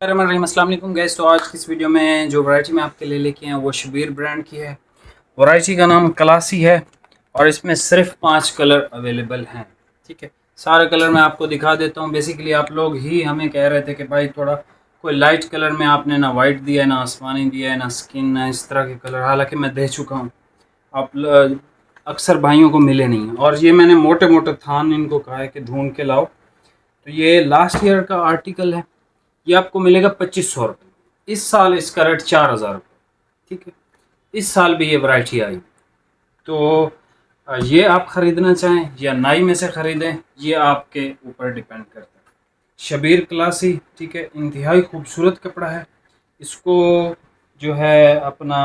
अस्सलाम वालेकुम गैस। तो आज की इस वीडियो में जो वैरायटी मैं आपके लिए लेके आया वो शबीर ब्रांड की है। वैरायटी का नाम क्लासी है और इसमें सिर्फ 5 कलर अवेलेबल हैं। ठीक है, सारे कलर मैं आपको दिखा देता हूँ। बेसिकली आप लोग ही हमें कह रहे थे कि भाई थोड़ा कोई लाइट कलर में आपने ना वाइट दिया है, ना आसमानी दिया है, ना स्किन, ना इस तरह के कलर। हालांकि मैं दे चुका हूँ, अक्सर भाइयों को मिले नहीं। और ये मैंने मोटे मोटे थान इनको कहा है कि ढूंढ के लाओ। तो ये लास्ट ईयर का आर्टिकल है, ये आपको मिलेगा 2500 रुपये। इस साल इसका रेट 4000 रुपये। ठीक है, इस साल भी ये वैरायटी आई। तो ये आप ख़रीदना चाहें या नाई में से ख़रीदें, ये आपके ऊपर डिपेंड करता है। शबीर क्लासी, ठीक है, इंतहाई खूबसूरत कपड़ा है। इसको जो है अपना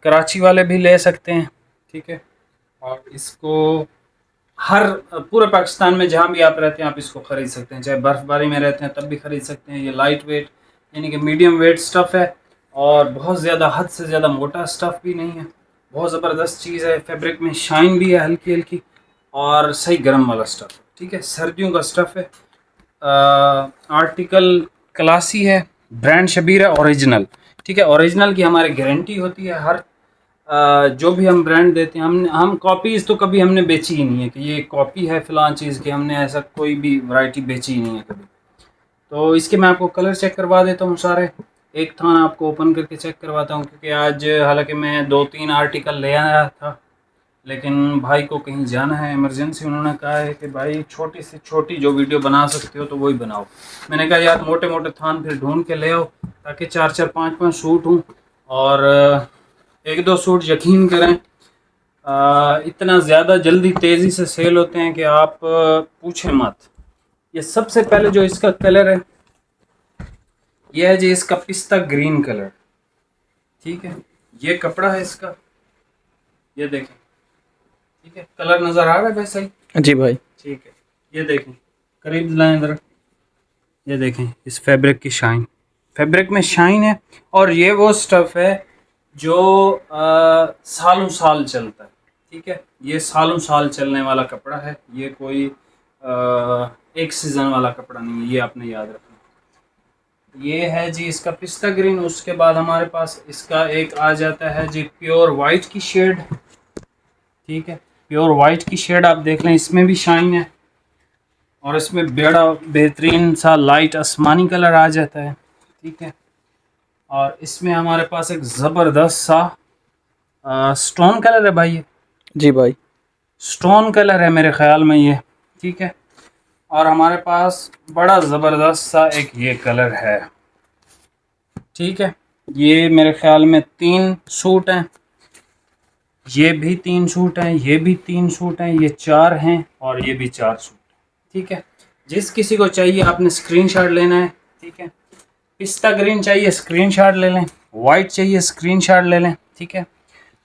कराची वाले भी ले सकते हैं। ठीक है, और इसको हर पूरे पाकिस्तान में जहाँ भी आप रहते हैं आप इसको ख़रीद सकते हैं। चाहे बर्फ़बारी में रहते हैं तब भी ख़रीद सकते हैं। ये लाइट वेट यानी कि मीडियम वेट स्टफ़ है और बहुत ज़्यादा हद से ज़्यादा मोटा स्टफ़ भी नहीं है। बहुत ज़बरदस्त चीज़ है। फैब्रिक में शाइन भी है हल्की हल्की और सही गर्म वाला स्टफ़। ठीक है, सर्दियों का स्टफ़ है। आर्टिकल क्लासी है, ब्रांड शबीर है ओरिजिनल। ठीक है, ओरिजिनल की हमारी गारंटी होती है। हर जो भी हम ब्रांड देते हैं, हम कॉपीज़ तो कभी हमने बेची ही नहीं है कि ये कॉपी है फ़लाँ चीज़ की। हमने ऐसा कोई भी वैरायटी बेची ही नहीं है कभी। तो इसके मैं आपको कलर चेक करवा देता हूँ सारे। एक थान आपको ओपन करके चेक करवाता हूँ, क्योंकि आज हालांकि मैं 2-3 आर्टिकल ले आया था, लेकिन भाई को कहीं जाना है इमरजेंसी। उन्होंने कहा है कि भाई छोटी से छोटी जो वीडियो बना सकते हो तो वही बनाओ। मैंने कहा यार मोटे मोटे थान फिर ढूंढ के ले आओ, ताकि 4-4 5-5 सूट हों। और एक दो सूट यकीन करें इतना ज़्यादा जल्दी तेज़ी से सेल होते हैं कि आप पूछें मत। ये सबसे पहले जो इसका कलर है, यह है जी इसका पिस्ता ग्रीन कलर। ठीक है, ये कपड़ा है इसका, ये देखें। ठीक है, कलर नज़र आ रहा है वैसा ही? जी भाई। ठीक है, ये देखें, करीब लाएं ज़रा। ये देखें इस फैब्रिक की शाइन, फैब्रिक में शाइन है। और ये वो स्टफ़ है जो सालों साल चलता है। ठीक है, ये सालों साल चलने वाला कपड़ा है। ये कोई एक सीज़न वाला कपड़ा नहीं है, ये आपने याद रखना। ये है जी इसका पिस्ता ग्रीन। उसके बाद हमारे पास इसका एक आ जाता है जी प्योर वाइट की शेड। ठीक है, प्योर वाइट की शेड आप देख लें, इसमें भी शाइन है और इसमें बड़ा बेहतरीन सा लाइट आसमानी कलर आ जाता है। ठीक है, और इसमें हमारे पास एक ज़बरदस्त सा स्टोन कलर है भाई। ये जी भाई। स्टोन कलर है मेरे ख्याल में ये। ठीक है, और हमारे पास बड़ा ज़बरदस्त सा एक ये कलर है। ठीक है, ये मेरे ख्याल में 3 सूट हैं, ये भी 3 सूट हैं, ये भी 3 सूट हैं, ये 4 हैं और ये भी 4 सूट हैं। ठीक है, जिस किसी को चाहिए आपने स्क्रीनशॉट लेना है। ठीक है, पिस्ता ग्रीन चाहिए स्क्रीनशॉट ले लें, वाइट चाहिए स्क्रीनशॉट ले लें। ठीक है,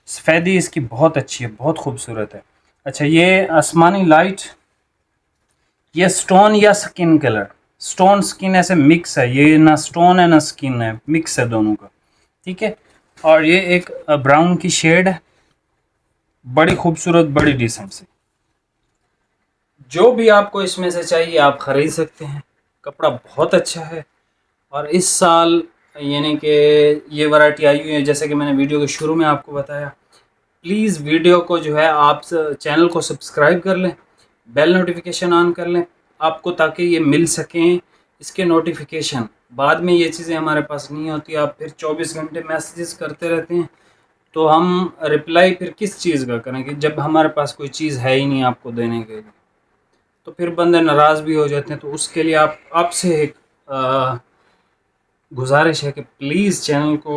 सफ़ेदी इसकी बहुत अच्छी है, बहुत खूबसूरत है। अच्छा, ये आसमानी लाइट, ये स्टोन या स्किन कलर, स्टोन स्किन ऐसे मिक्स है। ये ना स्टोन है ना स्किन है, मिक्स है दोनों का। ठीक है, और ये एक ब्राउन की शेड है, बड़ी खूबसूरत, बड़ी डिसेंट सी। जो भी आपको इसमें से चाहिए आप ख़रीद सकते हैं। कपड़ा बहुत अच्छा है। और इस साल यानी कि ये वैरायटी आई हुई है, जैसे कि मैंने वीडियो के शुरू में आपको बताया। प्लीज़ वीडियो को जो है आप चैनल को सब्सक्राइब कर लें, बेल नोटिफिकेशन ऑन कर लें आपको, ताकि ये मिल सकें इसके नोटिफिकेशन। बाद में ये चीज़ें हमारे पास नहीं होती, आप फिर 24 घंटे मैसेजेस करते रहते हैं, तो हम रिप्लाई फिर किस चीज़ का करेंगे जब हमारे पास कोई चीज़ है ही नहीं आपको देने के लिए। तो फिर बंदे नाराज़ भी हो जाते हैं। तो उसके लिए आपसे एक गुजारिश है कि प्लीज़ चैनल को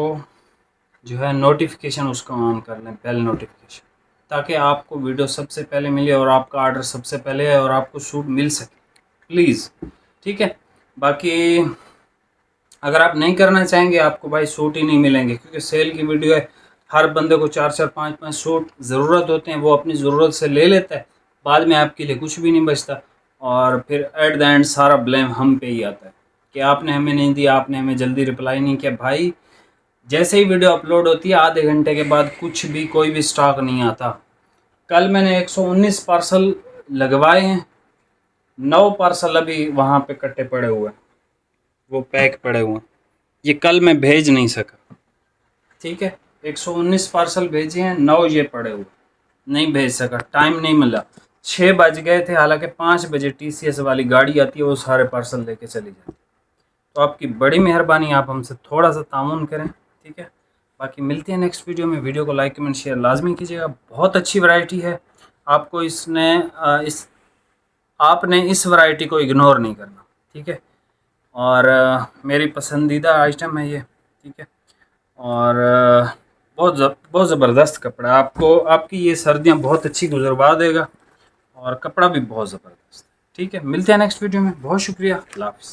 जो है नोटिफिकेशन उसका ऑन कर लें, बेल नोटिफिकेशन, ताकि आपको वीडियो सबसे पहले मिले और आपका ऑर्डर सबसे पहले है और आपको सूट मिल सके, प्लीज़। ठीक है, बाकी अगर आप नहीं करना चाहेंगे आपको भाई सूट ही नहीं मिलेंगे, क्योंकि सेल की वीडियो है। हर बंदे को 4-4 5-5 सूट ज़रूरत होते हैं, वो अपनी ज़रूरत से ले लेता है, बाद में आपके लिए कुछ भी नहीं बचता। और फिर एट द एंड सारा ब्लेम हम पे ही आता है कि आपने हमें नहीं दिया, आपने हमें जल्दी रिप्लाई नहीं किया। भाई जैसे ही वीडियो अपलोड होती है आधे घंटे के बाद कुछ भी कोई भी स्टॉक नहीं आता। कल मैंने 119 पार्सल लगवाए हैं, 9 पार्सल अभी वहाँ पे कट्टे पड़े हुए हैं, वो पैक पड़े हुए हैं। ये कल मैं भेज नहीं सका, ठीक है। 119 पार्सल भेजे हैं, 9 ये पड़े हुए, नहीं भेज सका, टाइम नहीं मिला। 6 बज गए थे, हालांकि 5 बजे TCS वाली गाड़ी आती है, वो सारे पार्सल लेके चली जाती है। तो आपकी बड़ी मेहरबानी, आप हमसे थोड़ा सा तामुन करें, ठीक है। बाकी मिलते हैं नेक्स्ट वीडियो में। वीडियो को लाइक कमेंट शेयर लाजमी कीजिएगा। बहुत अच्छी वैरायटी है, आपको आपने इस वैरायटी को इग्नोर नहीं करना, ठीक है। और मेरी पसंदीदा आइटम है ये, ठीक है। और बहुत ज़बरदस्त कपड़ा, आपको आपकी ये सर्दियाँ बहुत अच्छी गुजरवा देगा, और कपड़ा भी बहुत ज़बरदस्त, ठीक है। मिलते हैं नेक्स्ट वीडियो में, बहुत शुक्रिया, अल्लाह हाफ़िज़।